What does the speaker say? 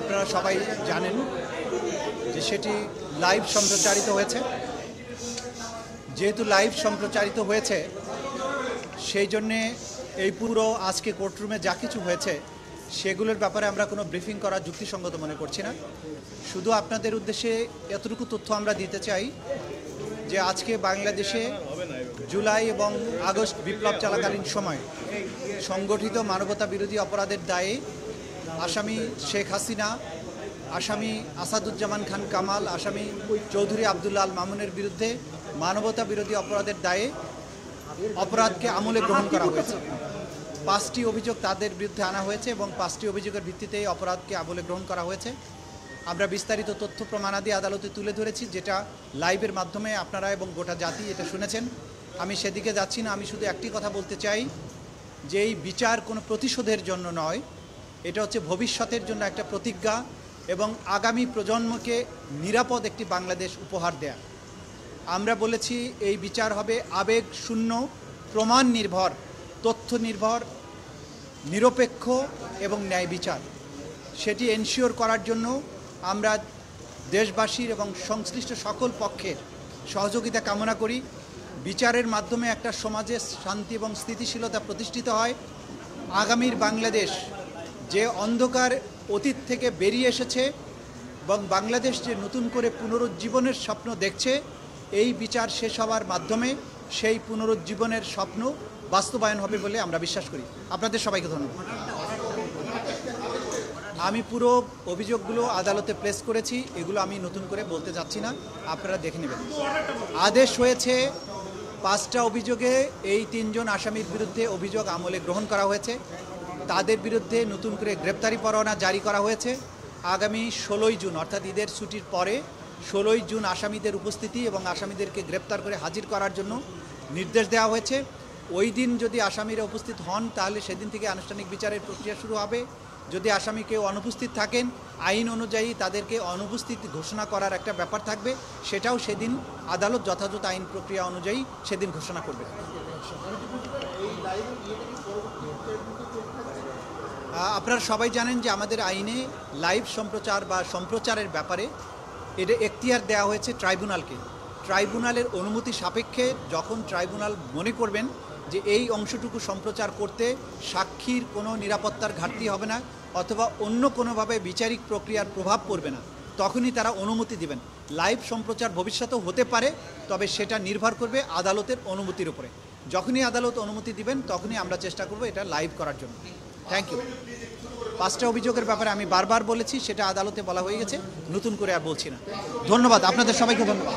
আপনারা সবাই জানেন যে সেটি লাইভ সম্প্রচারিত হয়েছে। যেহেতু লাইভ সম্প্রচারিত হয়েছে সেই জন্যে এই পুরো আজকে কোর্টরুমে যা কিছু হয়েছে সেগুলোর ব্যাপারে আমরা কোনো ব্রিফিং করা যুক্তিসঙ্গত মনে করছি না। শুধু আপনাদের উদ্দেশ্যে এতটুকু তথ্য আমরা দিতে চাই যে আজকে বাংলাদেশে জুলাই এবং আগস্ট বিপ্লব চলাকালীন সময় সংগঠিত মানবতা বিরোধী অপরাধের দায়ে আসামি শেখ হাসিনা, আসামি আসাদুজ্জামান খান কামাল, আসামি চৌধুরী আবদুল্লাহ আল মামুনের বিরুদ্ধে মানবতা বিরোধী অপরাধের দায়ে অপরাধকে আমলে গ্রহণ করা হয়েছে। 5টি অভিযোগ তাদের বিরুদ্ধে আনা হয়েছে এবং 5টি অভিযোগের ভিত্তিতে এই অপরাধকে আমলে গ্রহণ করা হয়েছে। আমরা বিস্তারিত তথ্য প্রমাণাদি আদালতে তুলে ধরেছি, যেটা লাইভের মাধ্যমে আপনারা এবং গোটা জাতি এটা শুনেছেন। আমি সেদিকে যাচ্ছি না। আমি শুধু একটি কথা বলতে চাই যে এই বিচার কোনো প্রতিশোধের জন্য নয়, এটা হচ্ছে ভবিষ্যতের জন্য একটা প্রতিজ্ঞা এবং আগামী প্রজন্মকে নিরাপদ একটি বাংলাদেশ উপহার দেয়া। আমরা বলেছি এই বিচার হবে আবেগ শূন্য, প্রমাণ নির্ভর, তথ্য নির্ভর, নিরপেক্ষ এবং ন্যায় বিচার। সেটি এনশিওর করার জন্য আমরা দেশবাসীর এবং সংশ্লিষ্ট সকল পক্ষের সহযোগিতা কামনা করি। বিচারের মাধ্যমে একটা সমাজে শান্তি এবং স্থিতিশীলতা প্রতিষ্ঠিত হয়। আগামীর বাংলাদেশ যে অন্ধকার অতীত থেকে বেরিয়ে এসেছে এবং বাংলাদেশ যে নতুন করে পুনরুজ্জীবনের স্বপ্ন দেখছে, এই বিচার শেষ হওয়ার মাধ্যমে সেই পুনরুজ্জীবনের স্বপ্ন বাস্তবায়ন হবে বলে আমরা বিশ্বাস করি। আপনাদের সবাইকে ধন্যবাদ। আমি পুরো অভিযোগগুলো আদালতে প্লেস করেছি, এগুলো আমি নতুন করে বলতে যাচ্ছি না, আপনারা দেখে নেবেন। আদেশ হয়েছে 5টা অভিযোগে এই 3 জন আসামির বিরুদ্ধে অভিযোগ আমলে গ্রহণ করা হয়েছে। তাদের বিরুদ্ধে নতুন করে গ্রেপ্তারি পরোয়ানা জারি করা হয়েছে। আগামী 16ই জুন অর্থাৎ ঈদের ছুটির পরে 16ই জুন আসামিদের উপস্থিতি এবং আসামিদেরকে গ্রেপ্তার করে হাজির করার জন্য নির্দেশ দেওয়া হয়েছে। ওই দিন যদি আসামিরা উপস্থিত হন তাহলে সেদিন থেকে আনুষ্ঠানিক বিচারের প্রক্রিয়া শুরু হবে। যদি আসামি কেউ অনুপস্থিত থাকেন, আইন অনুযায়ী তাদেরকে অনুপস্থিত ঘোষণা করার একটা ব্যাপার থাকবে, সেটাও সেদিন আদালত যথাযথ আইন প্রক্রিয়া অনুযায়ী সেদিন ঘোষণা করবে। আপনারা সবাই জানেন যে আমাদের আইনে লাইভ সম্প্রচার বা সম্প্রচারের ব্যাপারে এটা এখতিয়ার দেওয়া হয়েছে ট্রাইব্যুনালকে। ট্রাইব্যুনালের অনুমতি সাপেক্ষে যখন ট্রাইব্যুনাল মনে করবেন যে এই অংশটুকু সম্প্রচার করতে সাক্ষীর কোনো নিরাপত্তার ঘাটতি হবে না অথবা অন্য কোনোভাবে বিচারিক প্রক্রিয়ার প্রভাব পড়বে না, তখনই তারা অনুমতি দিবেন। লাইভ সম্প্রচার ভবিষ্যতেও হতে পারে, তবে সেটা নির্ভর করবে আদালতের অনুমতির উপরে। যখনই আদালত অনুমতি দিবেন তখনই আমরা চেষ্টা করব এটা লাইভ করার জন্য। Thank you. 5টা অভিযোগের ব্যাপারে আমি বারবার বলেছি, সেটা আদালতে বলা হয়ে গেছে, নতুন করে আর বলছি না। ধন্যবাদ, আপনাদের সবাইকে ধন্যবাদ।